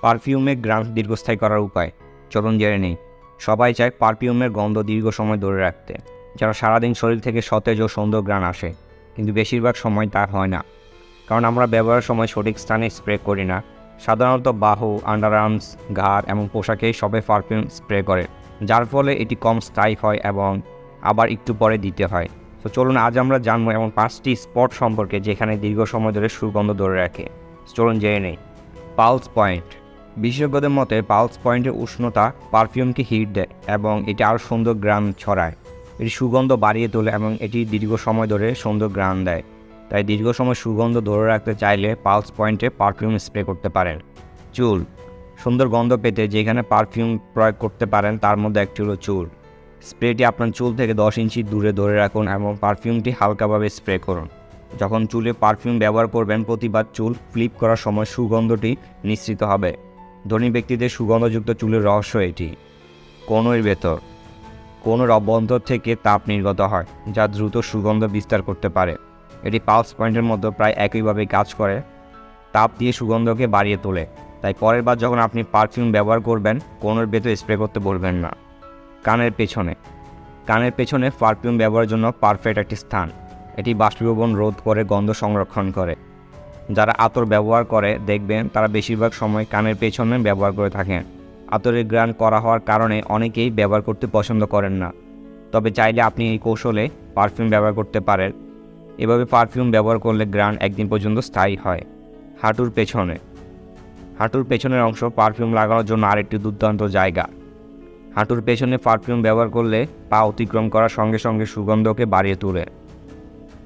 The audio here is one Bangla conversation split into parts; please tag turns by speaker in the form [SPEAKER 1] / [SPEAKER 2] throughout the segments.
[SPEAKER 1] পারফিউমের ঘ্রাণ দীর্ঘস্থায়ী করার উপায় চলুন জেনে নেই। সবাই চায় পারফিউমের গন্ধ দীর্ঘ সময় ধরে রাখতে, যেন সারাদিন শরীর থেকে সতেজ ও সুন্দর ঘ্রাণ আসে। কিন্তু বেশিরভাগ সময় তা হয় না, কারণ আমরা ব্যবহারের সময় সঠিক স্থানে স্প্রে করি না। সাধারণত বাহু, আন্ডারআর্মস, ঘাড় এবং পোশাকেই সবে পারফিউম স্প্রে করে, যার ফলে এটি কম স্থায়ী হয় এবং আবার একটু পরে দিতে হয়। তো চলুন আজ আমরা জানবো এমন 5টি স্পট সম্পর্কে যেখানে দীর্ঘ সময় ধরে সুগন্ধ ধরে রাখে। চলুন জেনে নেই। Pulse point. বিশেষজ্ঞদের মতে পালস পয়েন্টের উষ্ণতা পারফিউমকে হিট দেয় এবং এটি আরও সুন্দর ঘ্রাণ ছড়ায়। এটি সুগন্ধ বাড়িয়ে তোলে এবং এটি দীর্ঘ সময় ধরে সুন্দর ঘ্রাণ দেয়। তাই দীর্ঘ সময় সুগন্ধ ধরে রাখতে চাইলে পালস পয়েন্টে পারফিউম স্প্রে করতে পারেন। চুল। সুন্দর গন্ধ পেতে যেখানে পারফিউম প্রয়োগ করতে পারেন তার মধ্যে একটি হলো চুল। স্প্রেটি আপনার চুল থেকে 10 ইঞ্চি দূরে ধরে রাখুন এবং পারফিউমটি হালকাভাবে স্প্রে করুন। যখন চুলে পারফিউম ব্যবহার করবেন, প্রতিবার চুল ফ্লিপ করার সময় সুগন্ধটি নিঃসৃত হবে। ধনী ব্যক্তিদের সুগন্ধযুক্ত চুলের রহস্য এটি। কনুইয়ের ভেতর। কনুর অভ্যন্তর থেকে তাপ নির্গত হয়, যা দ্রুত সুগন্ধ বিস্তার করতে পারে। এটি পালস পয়েন্টের মধ্যে প্রায় একইভাবে কাজ করে, তাপ দিয়ে সুগন্ধকে বাড়িয়ে তোলে। তাই পরের বার যখন আপনি পারফিউম ব্যবহার করবেন, কনুর ভেতর স্প্রে করতে বলবেন না। কানের পেছনে। কানের পেছনে পারফিউম ব্যবহারের জন্য পারফেক্ট একটি স্থান। এটি বাষ্পীভবন রোধ করে, গন্ধ সংরক্ষণ করে। যারা আতর ব্যবহার করে দেখবেন তারা বেশিরভাগ সময় কানের পেছনে ব্যবহার করে থাকেন। আতরের ঘ্রাণ করা হওয়ার কারণে অনেকেই ব্যবহার করতে পছন্দ করেন না, তবে চাইলে আপনি এই কৌশলে পারফিউম ব্যবহার করতে পারেন। এভাবে পারফিউম ব্যবহার করলে ঘ্রাণ একদিন পর্যন্ত স্থায়ী হয়। হাঁটুর পেছনে। হাঁটুর পেছনের অংশ পারফিউম লাগানোর জন্য আরেকটি দুর্দান্ত জায়গা। হাঁটুর পেছনে পারফিউম ব্যবহার করলে পা অতিক্রম করার সঙ্গে সঙ্গে সুগন্ধকে বাড়িয়ে তোলে।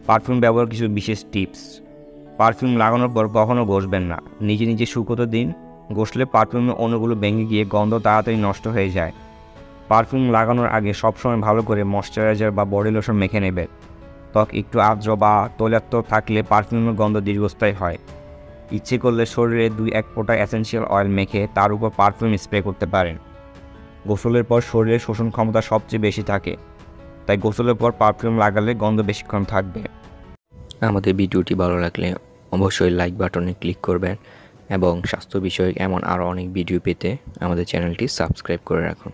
[SPEAKER 1] পারফিউম ব্যবহার কিছু বিশেষ টিপস। পারফিউম লাগানোর পর কখনও ঘষবেন না, নিজে নিজে শুকোতে দিন। ঘষলে পারফিউমের অণুগুলো ভেঙে গিয়ে গন্ধ তাড়াতাড়ি নষ্ট হয়ে যায়। পারফিউম লাগানোর আগে সবসময় ভালো করে ময়শ্চারাইজার বা বডি লোশন মেখে নেবেন। ত্বক একটু আর্দ্র বা তৈলাক্ত থাকলে পারফিউমের গন্ধ দীর্ঘস্থায়ী হয়। ইচ্ছে করলে শরীরে 2-1 ফোঁটা এসেনশিয়াল অয়েল মেখে তার উপর পারফিউম স্প্রে করতে পারেন। গোসলের পর শরীরের শোষণ ক্ষমতা সবচেয়ে বেশি থাকে, তাই গোসলের পর পারফিউম লাগালে গন্ধ বেশিক্ষণ থাকবে।
[SPEAKER 2] আমাদের ভিডিওটি ভালো লাগলে অবশ্যই লাইক বাটনে ক্লিক করবেন এবং স্বাস্থ্য বিষয়ক এমন আরও অনেক ভিডিও পেতে আমাদের চ্যানেলটি সাবস্ক্রাইব করে রাখুন।